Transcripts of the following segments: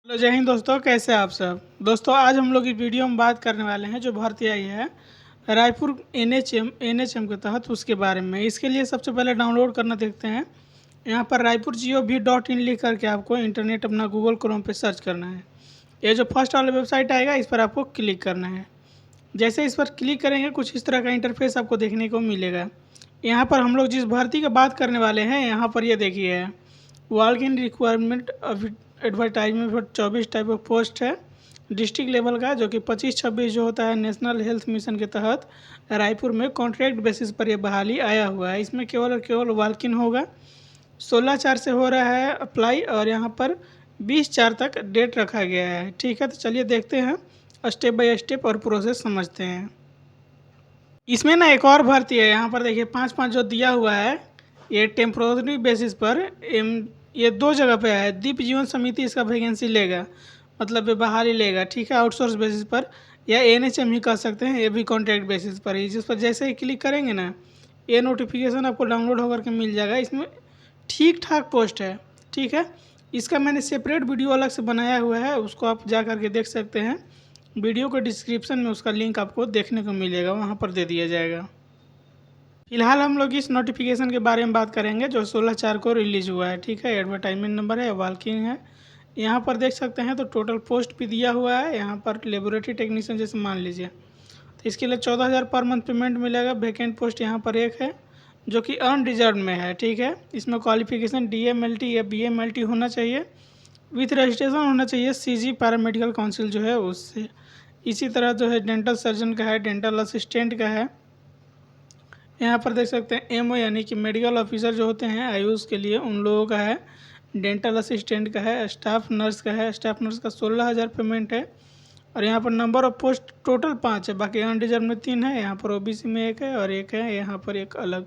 Hello जय हिंद दोस्तों, कैसे हैं आप सब। दोस्तों आज हम लोग इस वीडियो में बात करने वाले हैं जो भर्ती आई है रायपुर एनएचएम के तहत उसके बारे में। इसके लिए सबसे पहले डाउनलोड करना देखते हैं। यहाँ पर रायपुर gov.in लिख करके आपको इंटरनेट अपना गूगल क्रोम पे सर्च करना है। ये जो फर्स्ट वाला वेबसाइट आएगा इस पर आपको क्लिक करना है। जैसे इस पर क्लिक करेंगे कुछ इस तरह का इंटरफेस आपको देखने को मिलेगा। यहाँ पर हम लोग जिस भर्ती की बात करने वाले हैं यहाँ पर ये देखिए walk in requirement advertisement for 24 type of post है डिस्ट्रिक्ट लेवल का, जो कि 25-26 जो होता है नेशनल हेल्थ मिशन के तहत रायपुर में कॉन्ट्रैक्ट बेसिस पर यह बहाली आया हुआ है। इसमें केवल और केवल वॉक इन होगा। 16/4 से हो रहा है अप्लाई और यहाँ पर 20/4 तक डेट रखा गया है। ठीक है, तो चलिए देखते हैं स्टेप बाय स्टेप और प्रोसेस समझते हैं। इसमें ना एक और भर्ती है, यहाँ पर देखिए 5-5 जो दिया हुआ है ये टेम्प्रोरी बेसिस पर ये 2 जगह पे है। दीप जीवन समिति इसका वैकेंसी लेगा, मतलब ये बहाली लेगा। ठीक है, आउटसोर्स बेसिस पर या एनएचएम ही कह सकते हैं, ये भी कॉन्ट्रैक्ट बेसिस पर ही। जिस पर जैसे ही क्लिक करेंगे ना ये नोटिफिकेशन आपको डाउनलोड होकर के मिल जाएगा। इसमें ठीक ठाक पोस्ट है। ठीक है, इसका मैंने सेपरेट वीडियो अलग से बनाया हुआ है, उसको आप जा करके देख सकते हैं। वीडियो के डिस्क्रिप्शन में उसका लिंक आपको देखने को मिलेगा, वहाँ पर दे दिया जाएगा। फिलहाल हम लोग इस नोटिफिकेशन के बारे में बात करेंगे जो 16/4 को रिलीज़ हुआ है। ठीक है, एडवर्टाइजमेंट नंबर है, वॉकिंग है। यहाँ पर देख सकते हैं तो टोटल पोस्ट भी दिया हुआ है। यहाँ पर लेबोरेटरी टेक्नीशियन जैसे मान लीजिए तो इसके लिए 14,000 पर मंथ पेमेंट मिलेगा। वैकेंट पोस्ट यहाँ पर एक है जो कि अनरिजर्व में है। ठीक है, इसमें क्वालिफिकेशन DMLT या BMLT होना चाहिए, विथ रजिस्ट्रेशन होना चाहिए CG पैरामेडिकल काउंसिल जो है उससे। इसी तरह जो है डेंटल सर्जन का है, डेंटल असिस्टेंट का है। यहाँ पर देख सकते हैं MO यानी कि मेडिकल ऑफिसर जो होते हैं आयुष के लिए उन लोगों का है, डेंटल असिस्टेंट का है, स्टाफ नर्स का है। स्टाफ नर्स का 16,000 पेमेंट है। और यहाँ पर नंबर ऑफ पोस्ट टोटल 5 है, बाकी अनरिजर्व में 3 है। यहाँ पर OBC में 1 है और 1 है यहाँ पर एक अलग।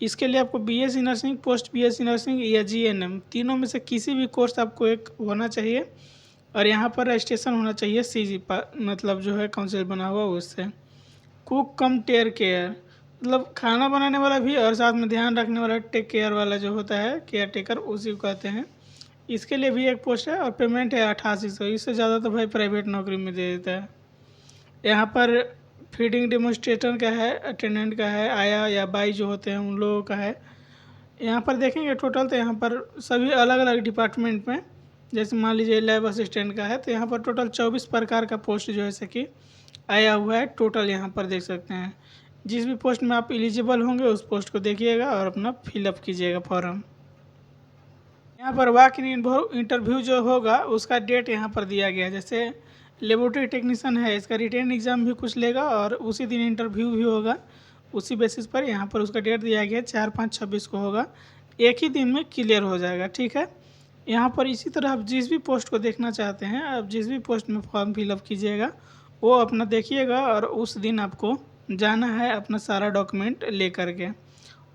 इसके लिए आपको BSc nursing, post BSc nursing या GNM तीनों में से किसी भी कोर्स आपको एक होना चाहिए। और यहाँ पर रजिस्ट्रेशन होना चाहिए CG मतलब जो है काउंसिल बना हुआ उससे। कुक कम टेयर केयर मतलब खाना बनाने वाला भी और साथ में ध्यान रखने वाला टेक केयर वाला जो होता है केयर टेकर, उसी को कहते हैं। इसके लिए भी एक पोस्ट है और पेमेंट है 8800। इससे ज़्यादा तो भाई प्राइवेट नौकरी में दे देता है। यहाँ पर फीडिंग डेमोन्स्ट्रेटर का है, अटेंडेंट का है, आया या बाई जो होते हैं उन लोगों का है। यहाँ पर देखेंगे टोटल तो यहाँ पर सभी अलग अलग डिपार्टमेंट में, जैसे मान लीजिए लैब असिस्टेंट का है तो यहाँ पर टोटल 24 प्रकार का पोस्ट जो है सके आया हुआ है। टोटल यहाँ पर देख सकते हैं जिस भी पोस्ट में आप एलिजिबल होंगे उस पोस्ट को देखिएगा और अपना फिलअप कीजिएगा फॉर्म। यहाँ पर वॉक इन इंटरव्यू जो होगा उसका डेट यहाँ पर दिया गया है। जैसे लेबोरेटरी टेक्नीशियन है, इसका रिटेन एग्ज़ाम भी कुछ लेगा और उसी दिन इंटरव्यू भी होगा। उसी बेसिस पर यहाँ पर उसका डेट दिया गया है 4/5/26 को होगा। एक ही दिन में क्लियर हो जाएगा। ठीक है, यहाँ पर इसी तरह आप जिस भी पोस्ट को देखना चाहते हैं, आप जिस भी पोस्ट में फॉर्म फिलअप कीजिएगा वो अपना देखिएगा और उस दिन आपको जाना है अपना सारा डॉक्यूमेंट ले करके।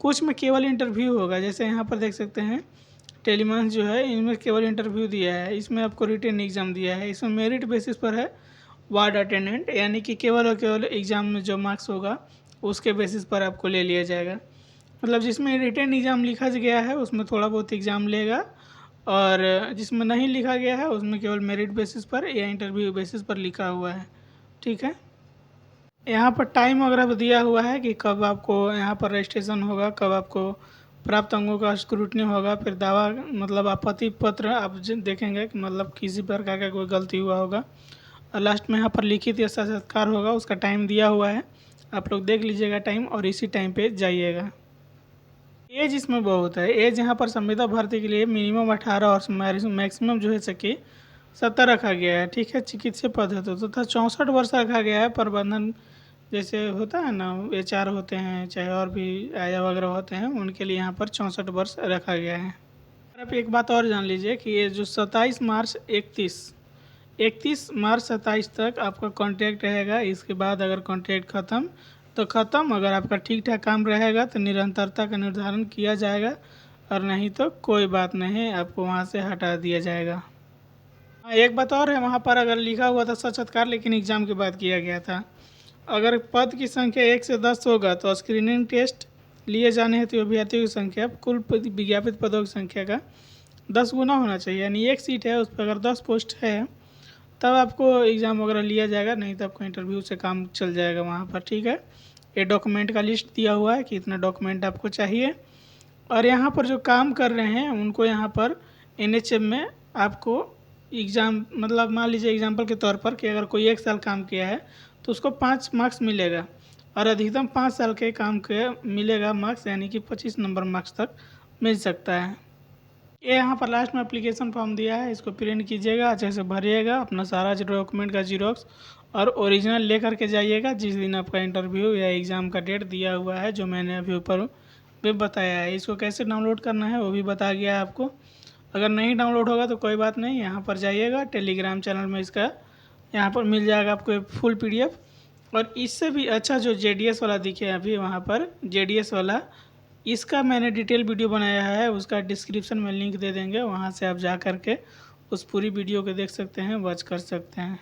कुछ में केवल इंटरव्यू होगा, जैसे यहाँ पर देख सकते हैं टेलीमंस जो है इनमें केवल इंटरव्यू दिया है, इसमें आपको रिटन एग्ज़ाम दिया है। इसमें मेरिट बेसिस पर है वार्ड अटेंडेंट, यानी कि केवल और केवल एग्ज़ाम में जो मार्क्स होगा उसके बेसिस पर आपको ले लिया जाएगा। मतलब जिसमें रिटन एग्ज़ाम लिखा गया है उसमें थोड़ा बहुत एग्ज़ाम लेगा और जिसमें नहीं लिखा गया है उसमें केवल मेरिट बेसिस पर या इंटरव्यू बेसिस पर लिखा हुआ है। ठीक है, यहाँ पर टाइम वगैरह भी दिया हुआ है कि कब आपको यहाँ पर रजिस्ट्रेशन होगा, कब आपको प्राप्त अंगों का स्क्रूटनी होगा, फिर दावा मतलब आपत्ति पत्र आप देखेंगे कि मतलब किसी प्रकार का कोई गलती हुआ होगा। और लास्ट में यहाँ पर लिखित या साक्षात्कार होगा, उसका टाइम दिया हुआ है। आप लोग देख लीजिएगा टाइम और इसी टाइम पे जाइएगा। एज इसमें बहुत है। एज यहाँ पर संविदा भर्ती के लिए मिनिमम 18 और मैक्सिमम जो है सके 70 रखा गया है। ठीक है, चिकित्सीय पद है तो तथा 64 वर्ष रखा गया है। प्रबंधन जैसे होता है ना HR होते हैं, चाहे और भी आया वगैरह होते हैं, उनके लिए यहाँ पर 64 वर्ष रखा गया है। आप एक बात और जान लीजिए कि ये जो 27 मार्च 31 मार्च 27 तक आपका कॉन्ट्रैक्ट रहेगा। इसके बाद अगर कॉन्ट्रैक्ट ख़त्म तो ख़त्म, अगर आपका ठीक ठाक काम रहेगा तो निरंतरता का निर्धारण किया जाएगा और नहीं तो कोई बात नहीं, आपको वहाँ से हटा दिया जाएगा। हाँ, एक बात और है, वहाँ पर अगर लिखा हुआ था साक्षात्कार लेकिन एग्ज़ाम की बात किया गया था। अगर पद की संख्या 1 से 10 होगा तो स्क्रीनिंग टेस्ट लिए जाने हेतु अभ्यर्थियों की संख्या कुल विज्ञापित पदों की संख्या का 10 गुना होना चाहिए, यानी एक सीट है उस पर अगर 10 पोस्ट है तब आपको एग्ज़ाम वगैरह लिया जाएगा, नहीं तो आपको इंटरव्यू से काम चल जाएगा वहाँ पर। ठीक है, ये डॉक्यूमेंट का लिस्ट दिया हुआ है कि इतना डॉक्यूमेंट आपको चाहिए। और यहाँ पर जो काम कर रहे हैं उनको यहाँ पर NHM में आपको एग्ज़ाम, मतलब मान लीजिए एग्जांपल के तौर पर कि अगर कोई 1 साल काम किया है तो उसको 5 मार्क्स मिलेगा, और अधिकतम 5 साल के काम के मिलेगा मार्क्स, यानी कि 25 नंबर मार्क्स तक मिल सकता है। ये यहाँ पर लास्ट में एप्लीकेशन फॉर्म दिया है, इसको प्रिंट कीजिएगा, अच्छे से भरिएगा अपना सारा डॉक्यूमेंट का जीरोक्स और ओरिजिनल लेकर के जाइएगा जिस दिन आपका इंटरव्यू या एग्ज़ाम का डेट दिया हुआ है, जो मैंने अभी ऊपर भी बताया है। इसको कैसे डाउनलोड करना है वो भी बता गया है आपको। अगर नहीं डाउनलोड होगा तो कोई बात नहीं, यहाँ पर जाइएगा टेलीग्राम चैनल में, इसका यहाँ पर मिल जाएगा आपको फुल PDF। और इससे भी अच्छा जो JDS वाला दिखे अभी वहाँ पर, JDS वाला, इसका मैंने डिटेल वीडियो बनाया है, उसका डिस्क्रिप्शन में लिंक दे देंगे, वहाँ से आप जा कर के उस पूरी वीडियो को देख सकते हैं, वॉच कर सकते हैं।